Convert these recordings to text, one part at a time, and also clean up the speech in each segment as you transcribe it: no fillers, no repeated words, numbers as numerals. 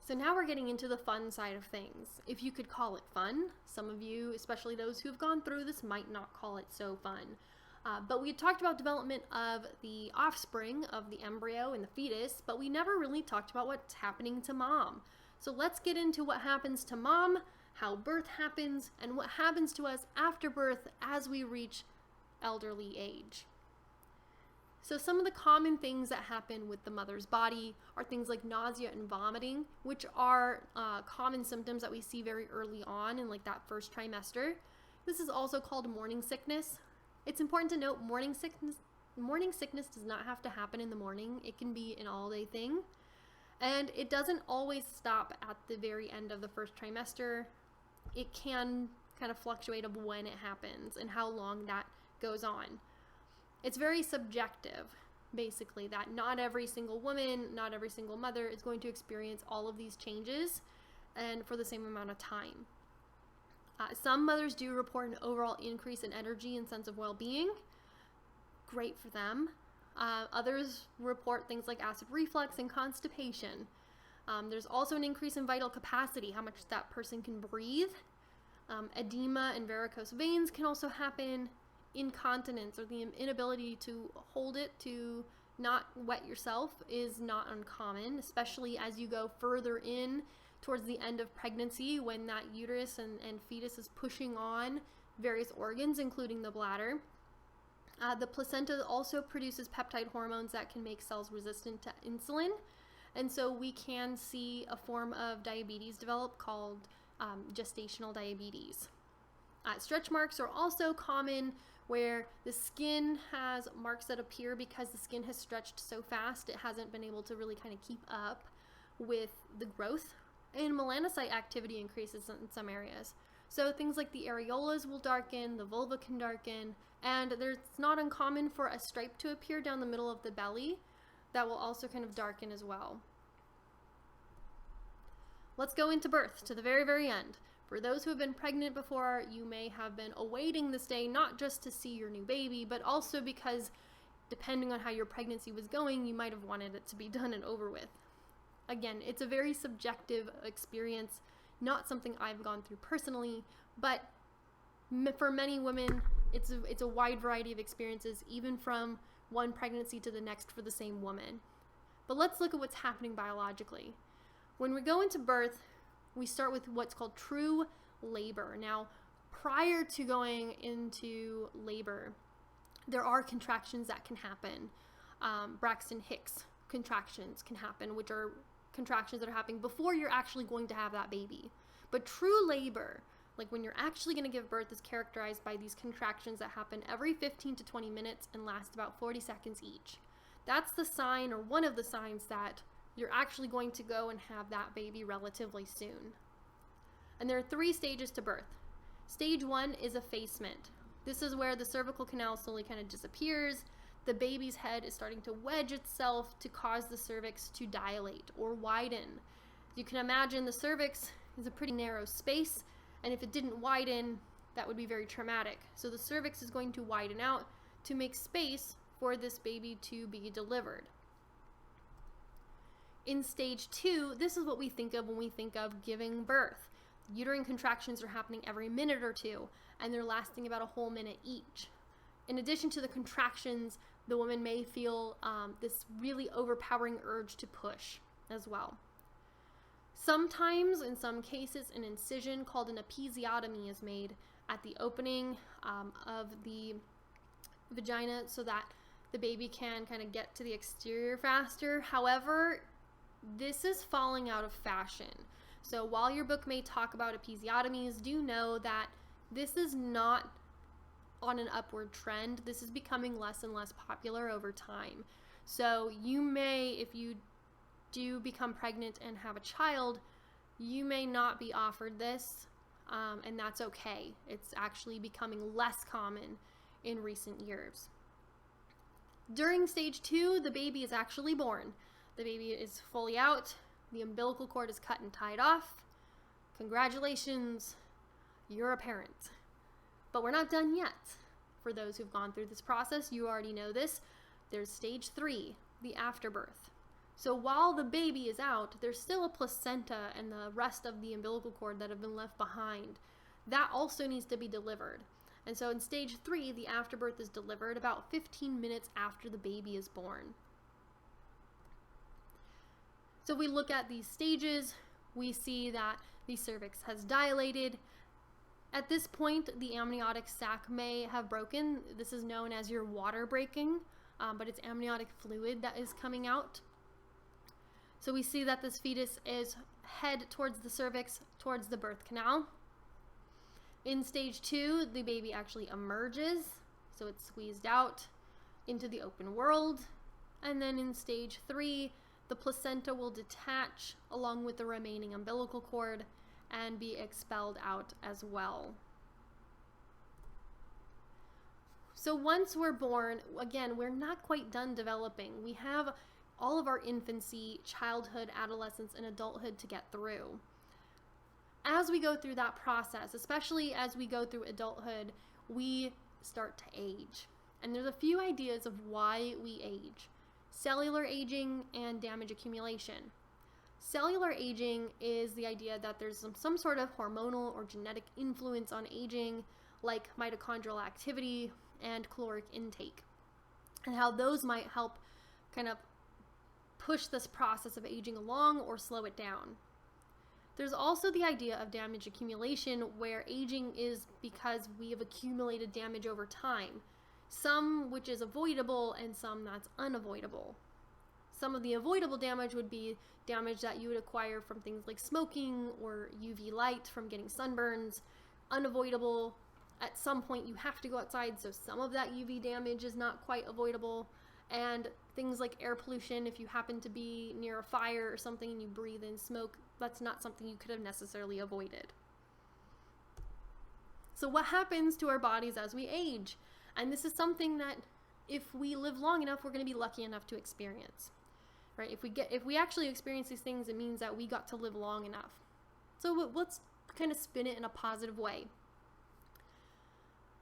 So now we're getting into the fun side of things. If you could call it fun, some of you, especially those who've gone through this, might not call it so fun. But we talked about development of the offspring, of the embryo and the fetus, but we never really talked about what's happening to mom. So let's get into what happens to mom, how birth happens, and what happens to us after birth as we reach elderly age. So some of the common things that happen with the mother's body are things like nausea and vomiting, which are common symptoms that we see very early on in like that first trimester. This is also called morning sickness. It's important to note morning sickness does not have to happen in the morning. It can be an all-day thing. And it doesn't always stop at the very end of the first trimester. It can kind of fluctuate of when it happens and how long that goes on. It's very subjective, basically, that not every single woman, not every single mother is going to experience all of these changes and for the same amount of time. Some mothers do report an overall increase in energy and sense of well-being. Great for them. Others report things like acid reflux and constipation. There's also an increase in vital capacity, how much that person can breathe. Edema and varicose veins can also happen. Incontinence, or the inability to hold it, to not wet yourself, is not uncommon, especially as you go further in towards the end of pregnancy when that uterus and fetus is pushing on various organs, including the bladder. The placenta also produces peptide hormones that can make cells resistant to insulin, and so we can see a form of diabetes develop called gestational diabetes. Stretch marks are also common, where the skin has marks that appear because the skin has stretched so fast it hasn't been able to really kind of keep up with the growth, and melanocyte activity increases in some areas. So things like the areolas will darken, the vulva can darken, and it's not uncommon for a stripe to appear down the middle of the belly that will also kind of darken as well. Let's go into birth, to the very, very end. For those who have been pregnant before, you may have been awaiting this day, not just to see your new baby, but also because depending on how your pregnancy was going, you might have wanted it to be done and over with. Again, it's a very subjective experience, not something I've gone through personally, but for many women, it's a wide variety of experiences, even from one pregnancy to the next for the same woman. But let's look at what's happening biologically. When we go into birth, we start with what's called true labor. Now, prior to going into labor, there are contractions that can happen. Braxton Hicks contractions can happen, which are contractions that are happening before you're actually going to have that baby. But true labor, like when you're actually going to give birth, is characterized by these contractions that happen every 15 to 20 minutes and last about 40 seconds each. That's the sign, or one of the signs, that you're actually going to go and have that baby relatively soon. And there are 3 stages to birth. Stage 1 is effacement. This is where the cervical canal slowly kind of disappears. The baby's head is starting to wedge itself to cause the cervix to dilate or widen. You can imagine the cervix is a pretty narrow space, and if it didn't widen, that would be very traumatic. So the cervix is going to widen out to make space for this baby to be delivered. In stage 2, this is what we think of when we think of giving birth. Uterine contractions are happening every minute or two, and they're lasting about a whole minute each. In addition to the contractions, the woman may feel this really overpowering urge to push as well. Sometimes, in some cases, an incision called an episiotomy is made at the opening of the vagina so that the baby can kind of get to the exterior faster. However, this is falling out of fashion. So while your book may talk about episiotomies, do know that this is not on an upward trend. This is becoming less and less popular over time. So you may, if you do become pregnant and have a child, you may not be offered this, and that's okay. It's actually becoming less common in recent years. During stage 2, the baby is actually born. The baby is fully out. The umbilical cord is cut and tied off. Congratulations, you're a parent. But we're not done yet. For those who've gone through this process, you already know this. There's stage 3, the afterbirth. So while the baby is out, there's still a placenta and the rest of the umbilical cord that have been left behind. That also needs to be delivered. And so in stage 3, the afterbirth is delivered about 15 minutes after the baby is born. So if we look at these stages, we see that the cervix has dilated. At this point, the amniotic sac may have broken. This is known as your water breaking, but it's amniotic fluid that is coming out. So we see that this fetus is head towards the cervix, towards the birth canal. In stage 2, the baby actually emerges, so it's squeezed out into the open world. And then in stage 3, the placenta will detach along with the remaining umbilical cord and be expelled out as well. So once we're born, again, we're not quite done developing. We have all of our infancy, childhood, adolescence, and adulthood to get through. As we go through that process, especially as we go through adulthood, we start to age. And there's a few ideas of why we age: cellular aging and damage accumulation. Cellular aging is the idea that there's some sort of hormonal or genetic influence on aging, like mitochondrial activity and caloric intake, and how those might help kind of push this process of aging along or slow it down. There's also the idea of damage accumulation, where aging is because we have accumulated damage over time, some which is avoidable and some that's unavoidable. Some of the avoidable damage would be damage that you would acquire from things like smoking or UV light from getting sunburns. Unavoidable, at some point you have to go outside, so some of that UV damage is not quite avoidable. And things like air pollution, if you happen to be near a fire or something and you breathe in smoke, that's not something you could have necessarily avoided. So what happens to our bodies as we age? And this is something that if we live long enough, we're going to be lucky enough to experience. Right? If we actually experience these things, it means that we got to live long enough. So let's kind of spin it in a positive way.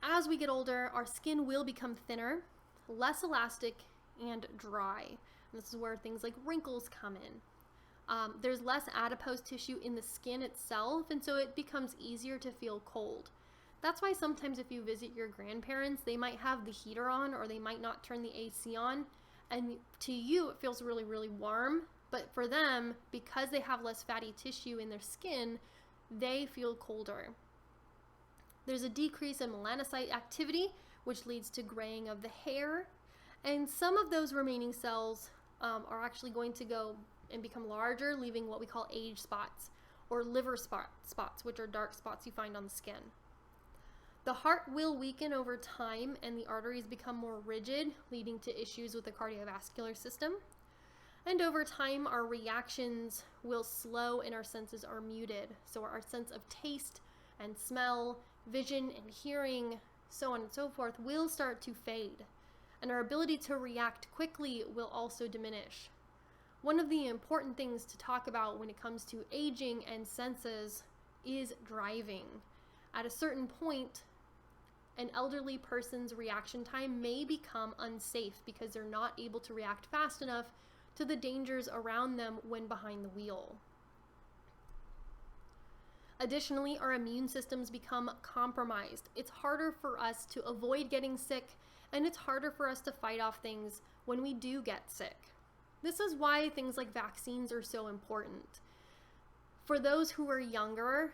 As we get older, our skin will become thinner, less elastic, and dry. And this is where things like wrinkles come in. There's less adipose tissue in the skin itself, and so it becomes easier to feel cold. That's why sometimes if you visit your grandparents, they might have the heater on or they might not turn the AC on, and to you it feels really, really warm, but for them, because they have less fatty tissue in their skin, they feel colder. There's a decrease in melanocyte activity, which leads to graying of the hair. And some of those remaining cells are actually going to go and become larger, leaving what we call age spots or liver spots, which are dark spots you find on the skin. The heart will weaken over time and the arteries become more rigid, leading to issues with the cardiovascular system. And over time, our reactions will slow and our senses are muted. So our sense of taste and smell, vision and hearing, so on and so forth, will start to fade. And our ability to react quickly will also diminish. One of the important things to talk about when it comes to aging and senses is driving. At a certain point, an elderly person's reaction time may become unsafe because they're not able to react fast enough to the dangers around them when behind the wheel. Additionally, our immune systems become compromised. It's harder for us to avoid getting sick, and it's harder for us to fight off things when we do get sick. This is why things like vaccines are so important. For those who are younger,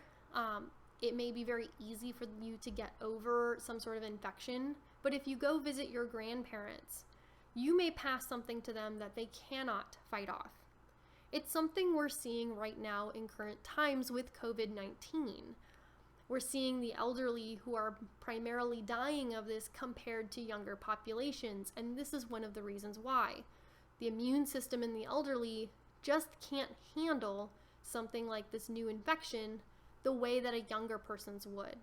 it may be very easy for you to get over some sort of infection, but if you go visit your grandparents, you may pass something to them that they cannot fight off. It's something we're seeing right now in current times with COVID-19. We're seeing the elderly who are primarily dying of this compared to younger populations, and this is one of the reasons why. The immune system in the elderly just can't handle something like this new infection the way that a younger person's would.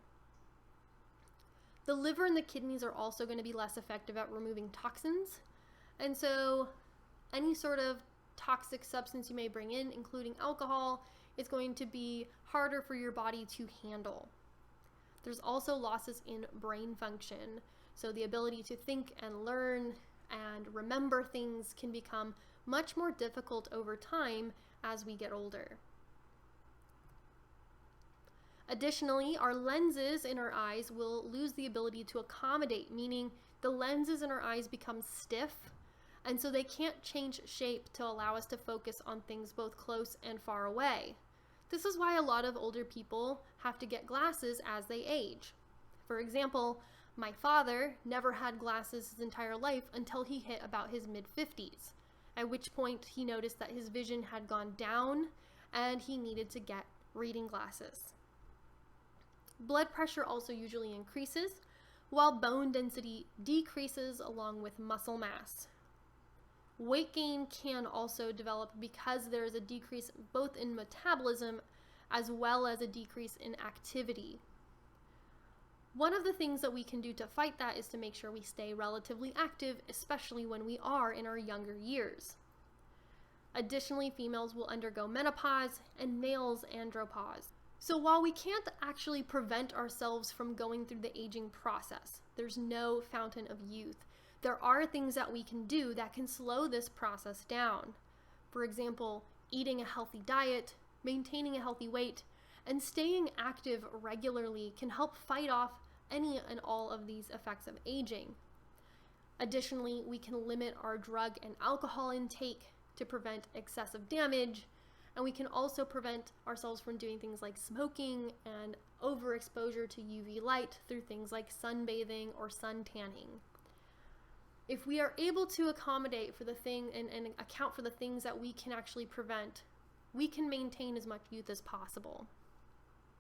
The liver and the kidneys are also going to be less effective at removing toxins, and so any sort of toxic substance you may bring in, including alcohol, is going to be harder for your body to handle. There's also losses in brain function, so the ability to think and learn and remember things can become much more difficult over time as we get older. Additionally, our lenses in our eyes will lose the ability to accommodate, meaning the lenses in our eyes become stiff, and so they can't change shape to allow us to focus on things both close and far away. This is why a lot of older people have to get glasses as they age. For example, my father never had glasses his entire life until he hit about his mid-50s, at which point he noticed that his vision had gone down and he needed to get reading glasses. Blood pressure also usually increases, while bone density decreases along with muscle mass. Weight gain can also develop because there is a decrease both in metabolism as well as a decrease in activity. One of the things that we can do to fight that is to make sure we stay relatively active, especially when we are in our younger years. Additionally, females will undergo menopause and males andropause. So while we can't actually prevent ourselves from going through the aging process, there's no fountain of youth, there are things that we can do that can slow this process down. For example, eating a healthy diet, maintaining a healthy weight, and staying active regularly can help fight off any and all of these effects of aging. Additionally, we can limit our drug and alcohol intake to prevent excessive damage, and we can also prevent ourselves from doing things like smoking and overexposure to UV light through things like sunbathing or sun tanning. If we are able to accommodate for the thing and account for the things that we can actually prevent, we can maintain as much youth as possible.